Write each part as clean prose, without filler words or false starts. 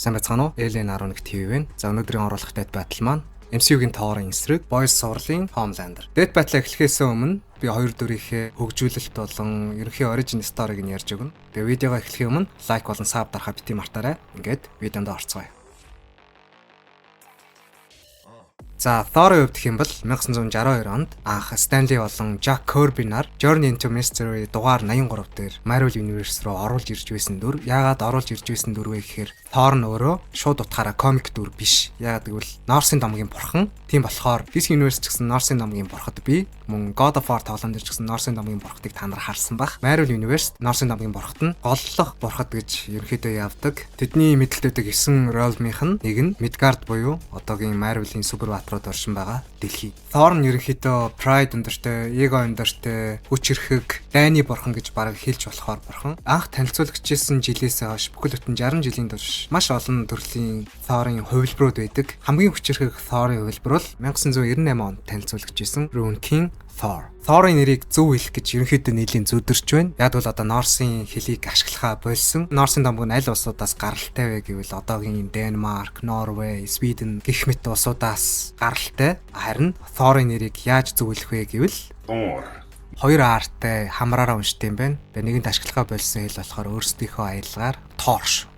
Сайн байцгаана уу? LN11 TV байна. За өнөөдрийн оруулах Dead Battle маань MCU-гийн тоорын эсрэг Boys сурлын Homelander. Dead Battle эхлэхээс өмнө би хоёр дүрийнхээ хөгжүүлэлт болон ерөнхий origin story-г нь ярьж өгнө. Тэгээ видеого эхлэхийн өмнө лайк болон саб дарахаа бити мартаарай. Ингээд видеонд орцгоё. За Thor-ын хувьд гэх юм бол 1962 онд анх Stanley болон Jack Kirby-нар Journey into Mystery дугаар 83 дээр Marvel Universe руу оруулж ирж байсан дүр. Яагаад оруулж ирж байсан дүр вэ гэхээр Thor нь өөрөө шууд утгаараа комик дүр биш. Яагаад гэвэл Norse-ын домгийн бурхан. Тийм болохоор DC Universe ч гэсэн Norse-ын домгийн бурхад бий. Мөн God of War тоглоом дээр ч гэсэн Norse-ын домгийн бурхадыг та нар харсан бах. Marvel Universe Norse-ын домгийн бурхад нь голлох бурхад гэж ерөнхийдөө явдаг. Тэдний мэдлэлтэйг 9 ролмийнх нь нэг нь Midgard буюу одоогийн Marvel-ийн супер баатрууд оршин байгаа дэлхий. Thor нь ерөнхийдөө Pride өндөртэй, Ego өндөртэй, хүч хэрхэг, дайны бурхан гэж бараг хэлж болохоор бурхан. Анх танилцуулагдчихсэн жилээс хойш бүхэл бүтэн 60 жилийн турш маш олон төрлийн Thor-ын хувилбарууд байдаг. Хамгийн хүч хэрхэг Thor-ын хувилбар бол 1998 онд танилцуулагдчихсэн Rune King Thor. Thor-ын нэрийг зөв хэлэх гэж ерөнхийдөө нийлийн зүдэрч байна. Яг бол одоо Norse-ийн хэлийг ашиглахаа болсон. Norse-ын домог нь аль улсуудаас гаралтай вэ гэвэл одоогийн Denmark, Norway, Sweden гэх мэт улсуудаас гаралтай. Харин Thor-ын нэрийг яаж зөв хэлэх вэ гэвэл Thor. Хоёр аартай хамраараа уншд юм байна. Тэгээ нэгэнд ашиглахаа болсон хэл болохоор өөрсдийнхөө аялгаар Thor шүү.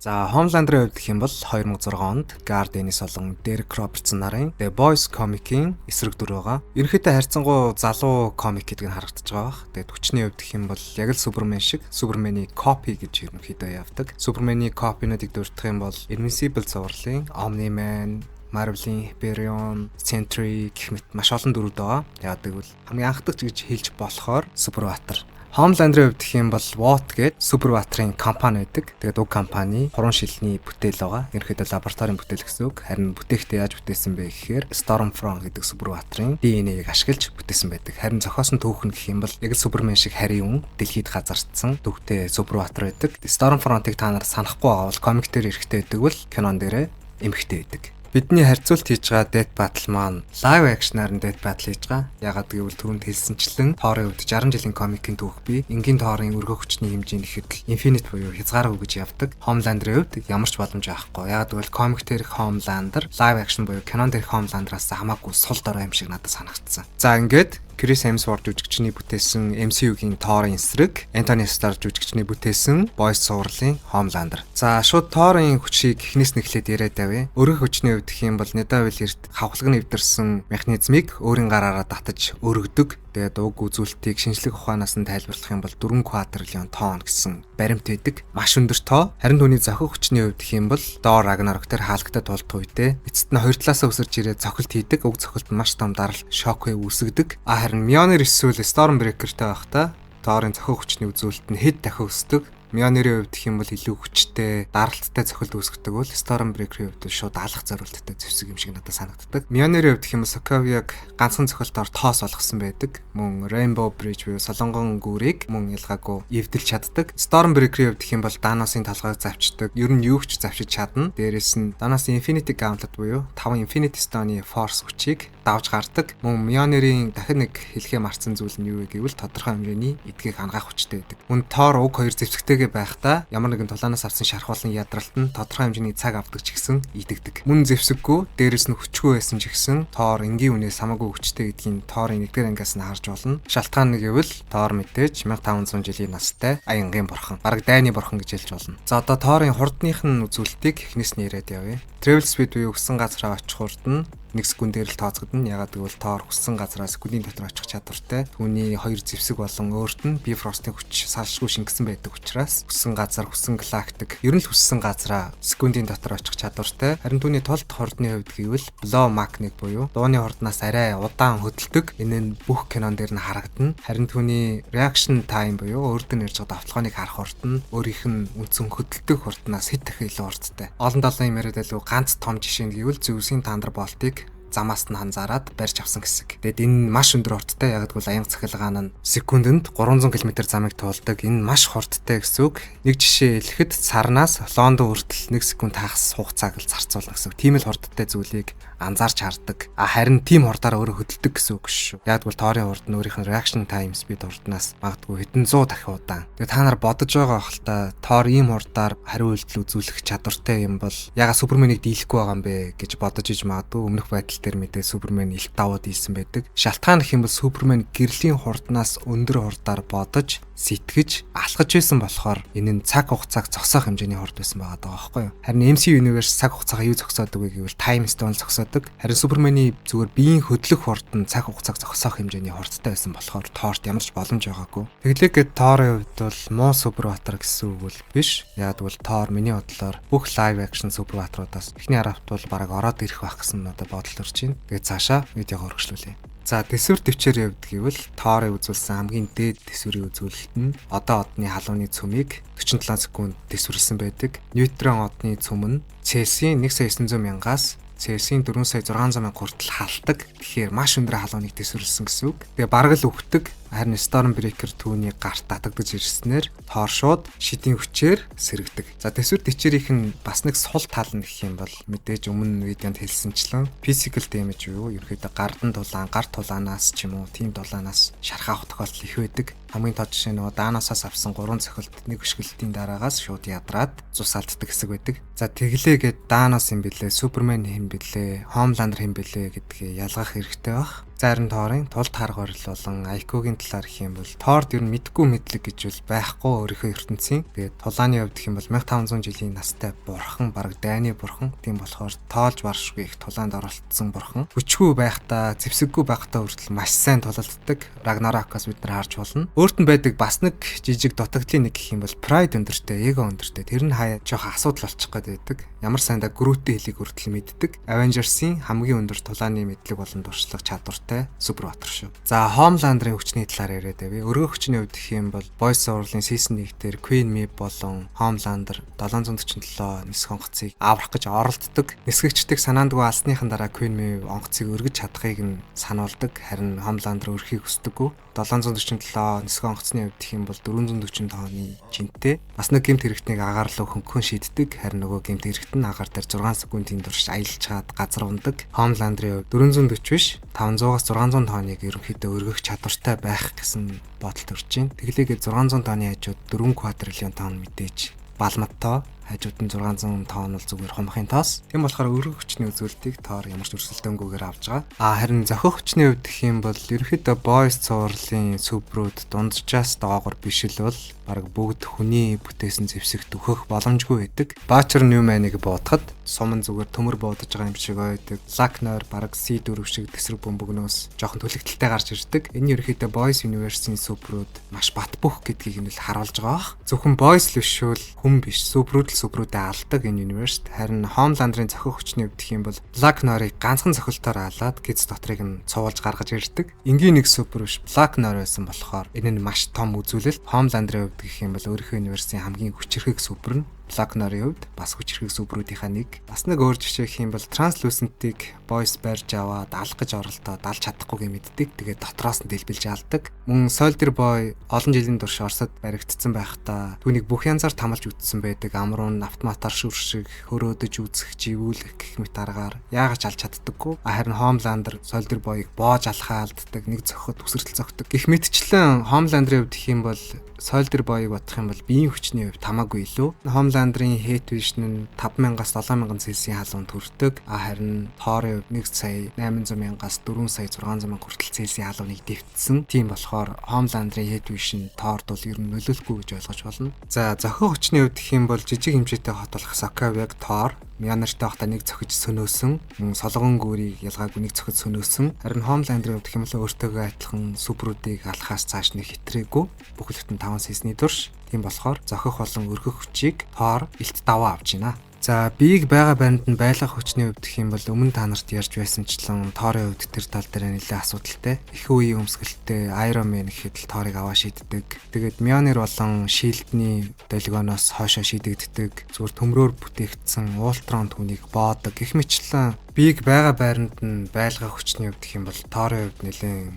За Homelander-ийн хувьд гэх юм бол 2006 онд Guardian-ис болон Derek Robertson нарын The Boys comic-ийн эсрэг дүр байгаа. Ерөнхийдөө харьцангуй залуу комик гэдэг нь харагдаж байгаа бах. Тэгээд хүчний хувьд гэх юм бол яг л Superman шиг Superman-ийн copy гэж ерөнхийдөө явдаг. Superman-ийн copy-нуудыг дурдах юм бол Invincible зурлын Omni-Man, Marvel-ийн Hyperion, Sentry гэх мэт маш олон дүрүүд байгаа. Яг тэгвэл хамгийн анхдагч гэж хэлж болохоор Superwater. Homelander-ийн хувьд гэх юм бол Watt гэдэг Superwater-ын компани байдаг. Тэгээд уг компани хуран шилний бүтээл байгаа. Ерөнхийдөө лабораторийн бүтээл гэсэн үг. Харин бүтээхдээ яаж бүтээсэн бэ гэхээр Stormfront гэдэг Superwater-ын DNA-г ашиглаж бүтээсэн байдаг. Харин зохиосон түүх нь гэх юм бол яг л Superman шиг харийн үн дэлхийд газардсан төвхтэй Superwater байдаг. Stormfront-ыг та нар санахгүй байгаа бол комик дээр эрэхтэй байдаг бол кинон дээрээ эмхтэй байдаг. Бидний харьцуулт хийж байгаа Dead Battle маань live action-аар нь Dead Battle хийж байгаа. Ягаад гэвэл түрүүнд хэлсэнчлэн Thor-ын хувьд 60 жилийн комикийн түүх бий. Энгийн Thor-ын өргөх хүчний хэмжээнд ихэд Infinite буюу хязгааргүй гэж явдаг. Homelander-ийн хувьд ямар ч боломж байхгүй. Ягаад гэвэл комик дээрх Homelander live action буюу кинон дээрх Homelander-аас хамаагүй сул дорой юм шиг надад санагдсан. За ингээд Chris Hemsworth жүжигчний бүтээсэн MCU-гийн Thor-ын эсрэг, Anthony Starr жүжигчний бүтээсэн Boys сурлын Homelander. За шууд Thor-ын хүчийг эхнээс нь эхлээд яриад авъя. Өргөх хүчний хувьд гэх юм бол Nidavellir эрт хавхлаг нэвдэрсэн механизмыг өөрийн гараараа татаж өргөдөг. Тэгээд уг үзүүлэлтийг шинжлэх ухаанаас нь тайлбарлах юм бол 4 квадриллион тонн гэсэн баримт байдаг. Маш өндөр тоо. Харин түүний зохих хүчний хувьд гэх юм бол Thor Ragnarok дээр хаалгатад тулдах үедээ эцэст нь хоёр талаасаа өсөрж ирээд цохилт хийдэг. Уг цохилт нь маш том даралт шоквейв үүсгэдэг. Харин Mjolnir эсвэл Stormbreaker-тэй байхдаа Thor-ын зохих хүчний үзүүлэлт нь хэд дахин өсдөг. Mjolnir-ийн хувьд гэх юм бол илүү хүчтэй, даралттай цохилт үүсгэдэг бол Stormbreaker-ийн хувьд шууд алах зориулттай зэвсэг юм шиг надад санагддаг. Mjolnir-ийн хувьд гэх юм бол Sokovia-г ганцхан цохилтоор тоос болгосон байдаг. Мөн Rainbow Bridge буюу Солонгон гүүрийг мөн ялгаагүй эвдэлж чаддаг. Stormbreaker-ийн хувьд гэх юм бол Thanos-ын талгааг завчдаг. Ер нь юу ч завчиж чадна. Дээрээс нь Thanos-ын Infinity Gauntlet буюу 5 Infinity Stone-ийн Force хүчийг давж гардаг. Мөн Mjolnir-ийн дахин нэг хэлхээ марцсан зүйл нь юу вэ гэвэл тодорхой хэмжээний эдгийг хангах хүчтэй байдаг. Мөн Thor уг хоёр зэвсэгтэйгээ байхдаа ямар нэгэн тулаанаас авсан шархуулсан ядралт нь тодорхой хэмжээний цаг авдаг ч гэсэн идэгдэг. Мөн зэвсэггүй, дээрэс нь хүчгүй байсан ч гэсэн Thor энгийн үнээс хамаагүй хүчтэй гэдгийг Thor-ын 1-р ангиас нь харж болно. Шалтгаан нь гэвэл Thor мэдээж 1500 жилийн настай аянгийн бурхан, бараг дайны бурхан гэж хэлж болно. За одоо Thor-ын хурдных нь үзүүлэлтийг эхнээс нь яриад явъя. Travel speed буюу өссөн газраа очих хурд нь 1 секундээр л тооцогдно. Ягаад гэвэл Thor хүссэн газраа секундын дотор очих чадвартай. Түүний хоёр зэвсэг болон өөрт нь Bifrost-ын хүч салшгүй шингэсэн байдаг учраас хүссэн газар, хүссэн галактик ер нь л хүссэн газраа секундын дотор очих чадвартай. Харин түүний тулд хурдны хувьд гэвэл Blow Mach 1 буюу дууны хурднаас арай удаан хөдөлдөг. Энэ нь бүх кинон дээр нь харагдана. Харин түүний reaction time буюу өөртөө нэрж байгаа давталгааныг харах хурд нь өөрийнх нь үндсэн хөдөлдөг хурднаас хэд дахин илүү хурдтай. Олон далайн юмраад илүү ганц том жишээ нь гэвэл Zeus-ийн Thunderbolt-ыг замаас нь ханзаараад барьж авсан хэсэг. Тэгэд энэ маш өндөр хурдтай. Яг гэвэл аянга цахилгаан нь секундэд 300 км замыг туулдаг. Энэ маш хурдтай гэсэн үг. Нэг жишээ хэлэхэд сарнаас Лондон хүртэл 1 секунд хагас хугацааг л зарцуулна гэсэн үг. Тийм л хурдтай зүйлийг анзаарч хардаг. Харин тим хурдаар өөрөө хөдөлдөг гэсэн үг шүү. Яг бол Торын хурд нь өөрийнх нь reaction time speed хурднаас магадгүй хэдэн 100 дахин удаан. Тэгээ та нар бодож байгаа ахalta Тор ийм хурдаар хариу үйлдэл үзүүлэх чадвартай юм бол ягаад Суперменийг дийлэхгүй байгаа юм бэ гэж бодож иж магадгүй өмнөх байдал дээр мэдээ Супермен илт даваад ийсэн байдаг. Шалтгаан гэх юм бол Супермен гэрлийн хурднаас өндөр хурдаар бодож сэтгэж алхаж байсан болохоор энэ нь цаг хугацааг зогсоох хэмжээний хурд байсан байгаа даа байхгүй юу. Харин MC Universe цаг хугацаагаа юу зогсоодог вэ гэвэл time stone зогсоодог. Харин Супермений зүгээр биеийн хөдлөх хурд нь цаг хугацааг зогсоох хэмжээний хурдтай байсан болохоор Торт ямар ч боломж байгаагүй. Тэглээгээд Торын хувьд бол муу Супербатар гэсэн үг бол биш. Яг бол Тор миний бодлоор бүх live action Супербатаруудаас эхний аравт бол бараг ороод ирэх байх гэсэн надад бодол төрж байна. Тэгээд цаашаа видеого өргөжлүүлье. За тэсвэр төвчээр явдаг гэвэл Торын үзүүлсэн хамгийн дээд тэсвэрийн үзүүлэлт нь одоо одны халууны цөмийг 47 секунд тэсвэрлсэн байдаг. Ньютрон одны цөм нь Цельсийн 1,900,000-аас Цельсийн 4,600,000 хүртэл халдаг. Тэгэхээр маш өндөр халууныг тэсвэрлсэн гэсэн үг. Тэгээ бараг л үхдэг. Харин Storm Breaker түүний гарт татагдж ирснээр Тор шууд шидийн хүчээр сэрэгдэг. За тэсвэр төвчээрийнх нь бас нэг сул тал нь гэх юм бол мэдээж өмнө видеонд хэлсэнчлэн physical damage юу ерөөдөө гардан дулаан, гар тулаанаас ч юм уу тийм дулаанаас шарх авах тохиолдол их байдаг. Хамгийн тод жишээ нь даанасаас авсан 3 цохилт нэг хөшгөлтийн дараагаас шууд ядраад цус алддаг хэсэг байдаг. За тэглээгээд Даанос юм бэлээ, Супермен юм бэлээ, Homelander юм бэлээ гэдгээ ялгах хэрэгтэй баг. Зарим Торын тул таргаар л болон Айкогийн талаар гэх юм бол Торд ер нь мэдгүй мэдлэг гэж бол байхгүй өөрийнхөө ертөнцийн. Тэгээд тулааны хувьд гэх юм бол 1500 жилийн настай бурхан, бараг дайны бурхан. Тийм болохоор тоолж баршгүй их тулаанд оролцсон бурхан. Хүчгүй байхдаа, зэвсэггүй байхдаа хүртэл маш сайн тулалддаг. Рагнарокоос бид нар харж болно. Өөрт нь байдаг бас нэг жижиг дутагдлын нэг гэх юм бол Pride өндөртэй, Эго өндөртэй. Тэр нь хаяа жоох асуудал болчих гээд байдаг. Ямар сайндаа Groot-ийн хэлийг хүртэл мэддэг. Avengers-ийн хамгийн өндөр тулааны мэдлэг болон туршлага чадвартай Супербатар шүү. За Homelander-ын хүчний талаар яриад байв. Өргөх хүчний хувьд гэх юм бол Boys урлын season 1 дээр Queen Maeve болон Homelander 747 нисэх онгоцыг аврах гэж оролддог. Нисгэгчдийг санаандгүй алсныхан дараа Queen Maeve онгоцыг өргөж чадахыг нь сануулдаг. Харин Homelander өрхийг хүсдэггүй. 747 нисэх онгоцны хувьд гэх юм бол 440 тонны жинтэй. Бас нэг гэмт хэрэгтнийг агаарл хөнгөн шийддэг. Харин нөгөө гэмт хэрэгт нь агаар дээр 6 секундын турш аялж чаад газар ундаг. Homelander-ийн хувьд 440 биш 500-аас 600 тонныг ерөнхийдөө өргөх чадвартай байх гэсэн бодол төрж байна. Тэглээгээд 600 тонны хажууд 4 квадриллион тонн мэдээж балматтай хажууд нь 600 тонн бол зүгээр хумхын тоос. Тийм болохоор өргөх хүчний үзүүлэлтийг Тор ямар ч өрсөлдөөнгүйгээр авч байгаа. Харин зохих хүчний хувьд гэх юм бол ерөнхийдөө Boys цуурлын суперүүд дунджаас доогоор биш л бол бараг бүгд хүний бүтээсэн зэвсэгт өөхөх боломжгүй байдаг. Butcher Newman-ыг боодоход суман зүгээр төмөр буудаж байгаа юм шиг байдаг. Zack нойр бараг C4 шиг тэсрэг бөмбөгнөөс жоохон түлэгдэлтэй гарч ирдэг. Энэ ерөнхийдөө Boys Universe-ийн суперүүд маш бат бөх гэдгийг нь л харуулж байгаа бах. Зөвхөн Boys л биш бол хүн биш суперүүд суперүүдэд алдаг энэ universe. Харин Homelander-ын зохих хүчний хувьд гэх юм бол Black Noir-ыг ганцхан зохилтоор алаад Kids дотрыг нь цуулж гаргаж ирдэг. Энгийн нэг супер биш Black Noir байсан болохоор энэ нь маш том үзүүлэлт. Homelander-ийн хувьд гэх юм бол өөрийнхөө universe-ийн хамгийн хүчирхэг супер нь Black Noir-ийн хувьд бас хүчирхэг суперүүдийнхаа нэг. Бас нэг өөр жишээ гэх юм бол Translucent-ийг Boys барьж аваад алах гэж оролдоод алж чадахгүйгээ мэддэг. Тэгээд дотроос нь дэлбэлж алдаг. Мөн Soldier Boy олон жилийн турш Оросд баригдсан байхдаа түүнийг бүх янзаар тамалж үтсэн байдаг. Амруу нь автоматар шүршиг, хөрөөдөж үзэх, живүүлэх гэх мэт аргаар яагаад алж чаддаггүй. Харин Homelander Soldier Boy-ыг боож алхаа алддаг, нэг зохиход үсрэл зогтдог. Гэх мэтчлэн Homelander-ийн хувьд гэх юм бол Soldier Boy-ыг бодох юм бол биеийн хүчний хувьд хамаагүй илүү. Homelander-ийн hate vision нь 5,000-аас 7,000 Цельсийн халуунд хүрдэг. Харин Thor-ийн 1 сая 800,000-аас 4 сая 600,000 хүртэл Цельсийн халууныг дэвтсэн. Тийм болохоор Homelander-ийн hate vision Thor-д бол ер нь нөлөөлөхгүй гэж ойлгож болно. За зохих хүчний хувьд гэх юм бол жижиг хэмжээтэй хот болох Sokovia-г Thor Мянартай байхдаа нэг зохиж сөнөөсөн, солгон гүүрийг ялгаагүй нэг зохиж сөнөөсөн. Харин Homelander-ийн хувьд хэмээн өөртөөгөө адилхан суперүүдийг алхаас цааш нэг хэтрээгүй. Бүхэлдэн 5 сесний турш. Тийм болохоор зохих болон өргөх хүчийг Thor илт даваа авч байна. За биеийг байгаа баримт нь байлгах хүчний хувьд гэх юм бол өмнө та нарт ярьж байсанчлан Thor-ийн хувьд тэр тал дээр нэлээд асуудалтай. Их үеийн өмсгөлтэй Iron Man гэхэд л Thor-ыг аваа шийддэг. Тэгээд Mjolnir болон Shield-ний долгионоос хоошоо шийдэгддэг. Зүгээр төмрөөр бүтээгдсэн Ultron түүнийг боодог. Гэх мэтлэн биеийг байгаа баримт нь байлгах хүчний хувьд гэх юм бол Thor-ийн хувьд нэлээд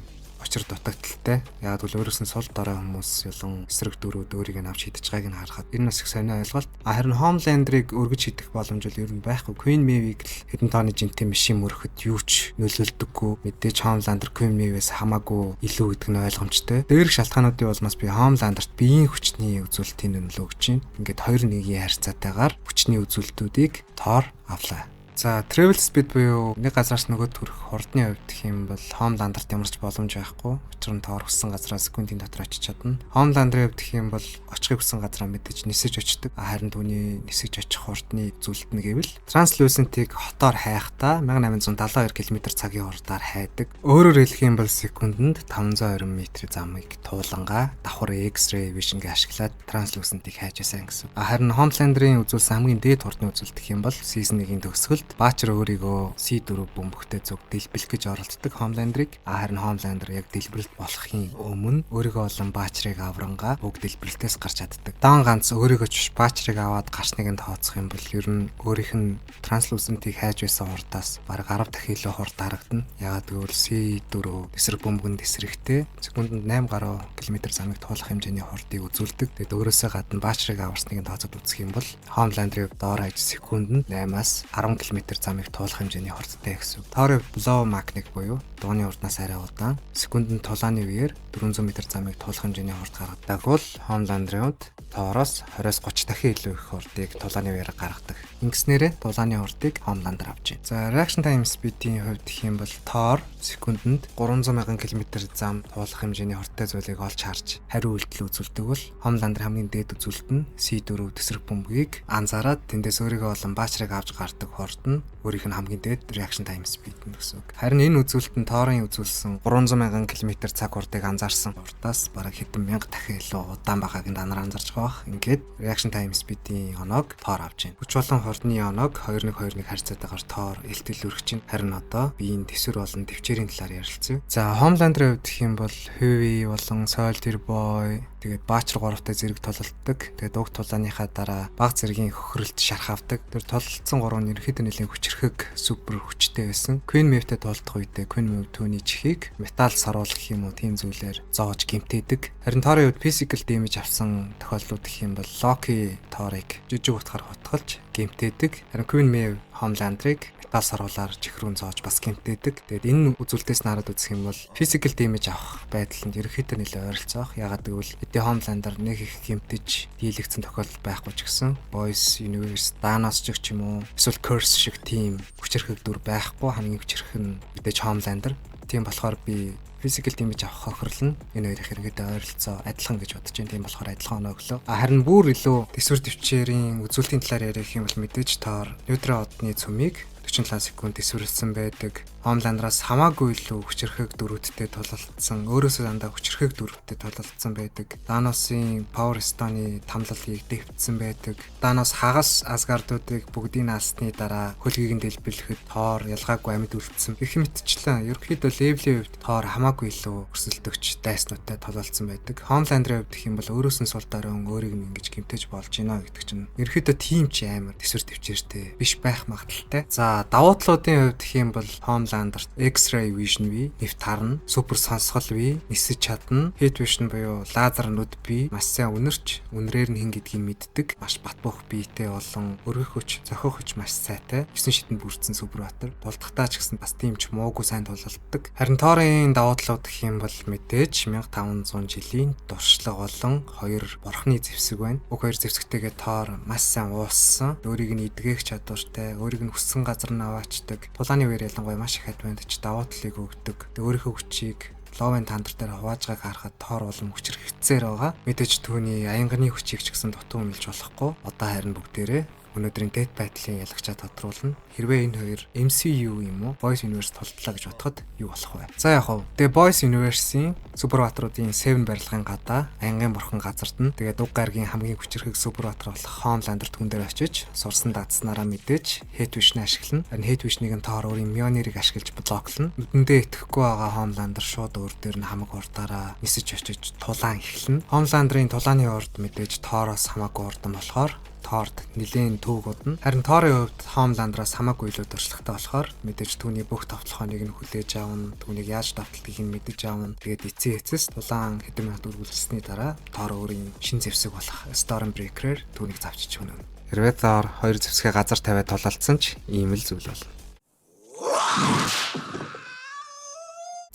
учир дутагдaltaй. Яг бол өөрөөс нь сул дорой хүмүүс ялан эсрэг дөрүүд өөрийг нь авч шидэж байгааг нь харахад энэ бас их сонио ойлголт. Харин Homeland-ыг өргөж шидэх боломж бол ер нь байхгүй. Queen Maeve-ийг л хэдэн тооны жинтэй машин мөрөхөд юу ч нөлөөлдөггүй. Мэдээж Homelander Queen Maeve-ээс хамаагүй илүү гэдэг нь ойлгомжтой. Дээрх шалтгаануудын улмаас би Homelander-т биеийн хүчний үзүүлэлтийн нөлөө өгч байна. Ингээд 2-1-ийн харьцаатайгаар хүчний үзүүлэлтүүдийг Thor авлаа. За travel speed буюу нэг газраас нөгөө төрөх хурдны хувьд гэх юм бол Homelander-т ямарч боломж байхгүй. Учир нь Thor хүссэн газараа секундын дотор очиж чадна. Homelander-ийн хувьд гэх юм бол очихыг хүссэн газараа мэдээж нисэж очдог. Харин түүний нисэж очих хурдны зүйлт нь гэвэл Translucent-ийг хотоор хайхдаа 1872 км/цагийн хурдаар хайдаг. Өөрөөр хэлэх юм бол секундэд 520 м-ийн замыг туулангаа давхар X-ray vision-г ашиглаад Translucent-ийг хайж байсан гэсэн. Харин Homelander-ийн үзүүлсэн хамгийн дээд хурдны үзүүлэлт гэх юм бол season 1-ийн төгсгөлд Баачар өөрийгөө C4 бөмбөгтэй зөв дэлбэлэх гэж оролддог Homelander-ыг. Харин Homelander яг дэлбэрэлт болохын өмнө өөрийгөө болон Баачрыг аврангаа уг дэлбэрэлтээс гарч чаддаг. Даан ганц өөрийгөө ч Баачрыг аваад гарсныг нь тооцох юм бол ер нь өөрийнх нь Translucent-ийг хайж байсан хурдаас бараг 10 дахин илүү хурд харагдана. Ягаад гэвэл C4 эсрэг бөмбөгөнд эсрэгтэй секундэд 8 гаруй км замыг туулах хэмжээний хурдыг үзүүлдэг. Тэгэд өөрөөсөө гадна Баачрыг аварсныг нь тооцоод үзэх юм бол Homelander-ыг доор хаяж секундэд 8-аас 10 км замыг туулах хэмжээний хурдтай гэсэн. Thor Blow Mechanic буюу дууны урднаас арай удаан секундэд тулааны үеэр 400 м замыг туулах хэмжээний хурд гаргадаг бол Homelander-д Thor-оос 20-30 дахин илүү их хурдыг тулааны үеэр гаргадаг. Ингэснээрээ тулааны хурдыг Homelander авч байна. За reaction time speed-ийн хувьд гэх юм бол Thor секундэд 300 мянган км зам туулах хэмжээний хурдтай зүйлийг олж харж хариу үйлдэл үзүүлдэг бол Homelander хамгийн дээд үзүүлэлт нь C4 тэсрэг бөмбөгийг анзаараад тэндээс өөрийгөө болон Баачрыг авч гардаг хурд нь өөрийнх нь хамгийн дээд reaction time speed гэсэн үг. Харин энэ үзүүлэлт нь Thor-ын үзүүлсэн 300 мянган км цаг хурдыг анзаарсан хурдаас бараг хэдэн мянга дахин илүү удаан байгааг данаар анзаарч байгаа бах. Ингээд reaction time speed-ийн оноог Thor авч байна. Хүч болон хурдны оноог 2-1-2-1 харьцаатайгаар Thor илтгэл өргөж чинь. Харин одоо биеийн тэсвэр болон төвчээрийн талаар ярилцъя. За Homelander-ийн хувьд гэх юм бол Huey болон Soldier Boy тэгээд Баачар 3-тай зэрэг тулалддаг. Тэгээд уг тулааныхаа дараа баг зэргийн хөхрөлт шарх авдаг. Тэр тулалдсан 3 нь ерөнхийдөө нэлийн хүчрхэг супер хүчтэй байсан. Queen Maeve-тэй тулалдах үедээ Queen Maeve түүний чихийг металл саруулах юм уу тийм зүйлээр зоож гэмтээдэг. Харин Thor-ийн хувьд physical damage авсан тохиолдлууд гэх юм бол Loki Thor-ыг жижиг утгаар хотголж гэмтээдэг. Харин Queen Maeve Homelander-ыг металл саруулаар чихрүүн зоож бас гэмтээдэг. Тэгээд энэ үзүүлэлтээс нараад үзэх юм бол physical damage авах байдал нь ерөнхийдөө нэлээд ойролцоох. Ягаад гэвэл эдгээр Homelander нэг их гэмтэж дийлэгдсэн тохиолдол байхгүй ч гэсэн Boys Universe Thanos ч юм уу эсвэл Curse шиг тийм хүчирхэг дүр байхгүй. Хамгийн хүчирхэг нь мэдээж Homelander. Тийм болохоор би physical damage авах хохирол нь энэ хоёрын хэрэгэд ойролцоо адилхан гэж бодож байна. Тийм болохоор адилхан оноо өглөө. Харин бүр илүү тэсвэр төвчээрийн үзүүлэлтийн талаар ярих юм бол мэдээж Thor Neutral одны цөмийг 47 секунд эсвэрлсэн байдаг. Homelander-аас хамаагүй илүү хүчирхэг дөрүүдтэй тулалдсан, өөрөөсөө дандаа хүчирхэг дөрүүдтэй тулалдсан байдаг. Thanos-ийн Power Stone-ы тамлалыг дэвтсэн байдаг. Thanos хагас Asgard-уудыг бүгдийг наасны дараа хөлгийг нь дэлбэлэхэд Thor ялгаагүй амьд үлдсэн. Гэх мэтчлэн ерөнхийдөө левлийн хувьд Thor хамаагүй илүү өрсөлдөгч дайснуудтай тулалдсан байдаг. Homelander-ийн хувьд гэх юм бол өөрөөс нь сул даруун өөрийг нь ингэж гэмтэж болж байна гэдэг чинь ерөнхийдөө тийм ч амар тэсвэр төвчээртэй биш байх магадaltaй. За давуу талуудын хувьд гэх юм бол Homelander X-ray vision бий, нэвт харна, супер сонсгол бий, нисэж чадна, heat vision буюу лазер нүд бий, маш сайн үнэрч, үнрээр нь хин гэдгийг мэддэг, маш бат бөх биетэй болон өргөх хүч, зохиох хүч маш сайтай, 9 шидэнд бүрдсэн супер батар. Тулдахтаа ч гэсэн бас тийм ч муугүй сайн тулалддаг. Харин Thor-ын давуу талууд гэх юм бол мэдээж 1500 жилийн дуршлаг болон 2 бурхны зэвсэг байна. Уг 2 зэвсэгтэйгээ Thor маш сайн ууссан, өөрийг нь эдгээх чадвартай, өөрийг нь хүссэн газар нь аваачдаг. Тулааны үеэр ялангуяа маш их адвантаж давуу талыг өгдөг. Өөрийнхөө хүчийг Love and Thunder дээр хувааж байгааг харахад Thor болон хүчрхэгцээр байгаа. Мэдээж түүний аянганы хүчийг ч гэсэн дутуу өмлж болохгүй. Одоо харин бүгдээрээ өнөөдрийн Death Battle-ийн ялгчаа тодруулна. Хэрвээ энэ хоёр MCU юм уу, Boys Universe толдлоо гэж бодоход юу болох вэ? За яг хав. Тэгээ Boys Universe-ийн супер баатруудын 7 барилгын гадаа аянгын бурхан газарт нь тэгээд уг гаргийн хамгийн хүчирхэг супер баатар болох Homelander түн дээр очиж сурсан дадснараа мэдээж Hate Vision ашиглана. Энэ Hate Vision-ыг Thor өөрийн Mjolnir-ыг ашиглаж блоклно. Нүдэндээ итгэхгүй байгаа Homelander шууд өөр дээр нь хамаг урдаараа нисэж очиж тулаан эхэлнэ. Homelander-ийн тулааны урд мэдээж Thor-оос хамаагүй урдан болохоор Торд нэлээд төвөг удна. Харин Торын хувьд Homelander-аас хамаагүй илүү дуршлагатай болохоор мэдээж түүний бүх товтлохооныг нь хүлээж авна, түүнийг яаж давталтгийг нь мэдэж авна. Тэгээд эцсийн эцэс дулаан хэдэн минут үргэлжилсэний дараа Тор өөрийн шин зэвсэг болох Stormbreaker-ээр түүнийг завчиж өгнө. Хэрвээ Тор хоёр зэвсгээ газар тавиад тулалдсан ч ийм л зүйл болно.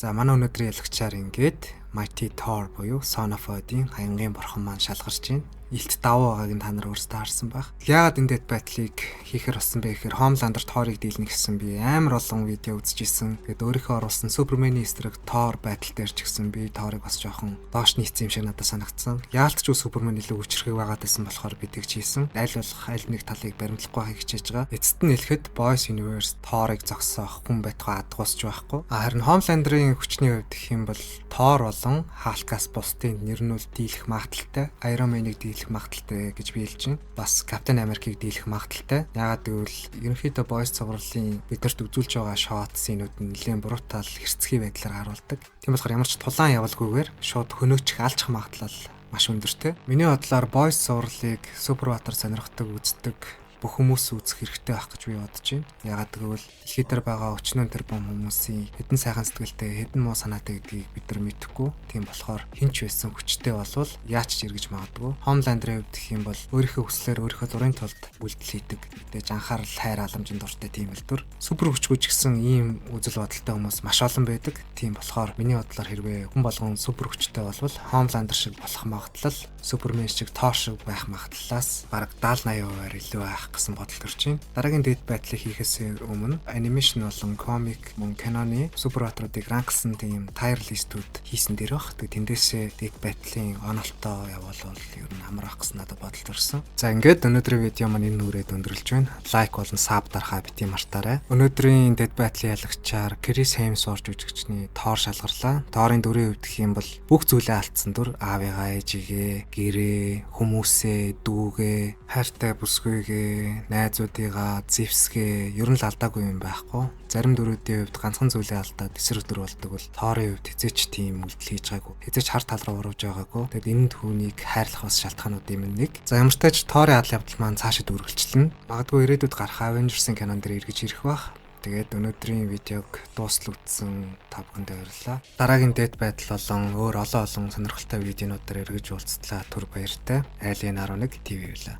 За манай өнөөдрийн ялгчаар ингээд Mighty Thor буюу Son of Odin хаянгийн бурхан маань шалгарч байна. Илт давуу байгааг нь та нар өөрсдөө харсан байх. Яагаад энэ дэд байдлыг хийхэр болсон бэ гэхээр Homelander Thor-ыг дийлнэ гэсэн би амар олон видео үзчихсэн. Тэгээд өөрийнхөө оруулсан Superman-ийн эсрэг Thor байдал дээр ч гэсэн би Thor-ыг бас жоохон доош нийцсэн юм шиг надад санагдсан. Яалтч уу Superman илүү хүчрхэг байгаад байсан болохоор би тэгж хийсэн. Аль болох аль нэг талыг баримтлахгүй байхыг хичээж байгаа. Эцэст нь хэлэхэд Boys Universe Thor-ыг зогсоох хүн байтугай адгуусч байхгүй. Харин Homelander-ийн хүчний хувьд гэх юм бол Thor болон Hulk-аас бусдын нэр нь үл дийлэх магадaltaй, Iron Man-ыг дийлэх магадaltaй гэж би хэлж байна. Бас Captain America-ыг дийлэх магадaltaй. Яагаад гэвэл ерөнхийдөө Boys цувралын бидэрт үзүүлж байгаа shot scene-үүд нь нэлээд брутал хэрцгий байдлаар харуулдаг. Тийм болохоор ямар ч тулаан явалгүйгээр шууд хөнөөчих алжих магадлал маш өндөртэй. Миний бодлоор Boys цувралыг Superwater сонирхдаг, үздэг бүх хүмүүс үзэх хэрэгтэй байх гэж би бодож байна. Ягаад гэвэл дэлхий дээр байгаа өчнөн тэрбум хүмүүсийн хэдэн сайхан сэтгэлтэй, хэдэн муу санаатай гэдгийг бид нар мэдэхгүй. Тийм болохоор хинч байсан хүчтэй болвол яаж ч эргэж магадгүй. Homelander-ийн хувьд гэх юм бол өөрийнхөө хүслээр өөрийнхөө дурын тулд бүлдэл хийдэг. Мэдээж анхаарал, хайр, халамжийн дуртай тийм элдвэр. Супер хүчгүй ч гэсэн ийм үзэл бодолтой хүмүүс маш олон байдаг. Тийм болохоор миний бодлоор хэрвээ хүн болгон супер хүчтэй болвол Homelander шиг болох магадлал Superman шиг Thor шиг байх магадлалаас бараг 70-80% илүү байх гэсэн бодол төрж байна. Дараагийн дэд байдлыг хийхээс өмнө анимашн болон комик мөн киноны Superwater-уудыг ранксан тийм tier list-үүд хийсэн дээр баг. Тэгээ тэндээсээ дэд байдлын онолтоо явуулвал ер нь амар ах гэсэн надад бодол төрсөн. За ингээд өнөөдрийн видео маань энэ нүрээд өндөрлж байна. Лайк болон саб дарахаа бити мартаарай. Өнөөдрийн дэд байдлын ялагчаар Chris Hemsworth жүжигчний Thor шалгарлаа. Thor-ын дүрийн хувьд гэх юм бол бүх зүйлээ алдсан дүр аавыгаа, ээжигээ, гэрээ, хүмүүсээ, дүүгээ, хайртай бүсгүйгээ, найзуудыгаа, зэвсгээ ер нь л алдаагүй юм байхгүй. Зарим дүрүүдийн хувьд ганцхан зүйлээ алдаад эсрэг дүр болдог бол Thor-ын хувьд хизээч тийм үйлдэл хийж байгаагүй. Хизээч хар тал руу урвж байгаагүй. Тэгэд энэ түүнийг хайрлах бас шалтгаанууд юм нэг. За ямар ч тач Thor-ын адал явдал маань цаашид үргэлжлэнэ. Магадгүй ирээдүйд гарах Avengers-ийн кинон дээр эргэж ирэх бах. Тэгээд өнөөдрийн видеог дуустал үзсэн та бүхэнд баярлалаа. Дараагийн дэд байдал болон өөр олон сонирхолтой видеонуудаар эргэж уулзтлаа. Түр баяртай. Alien 11 TV байлаа.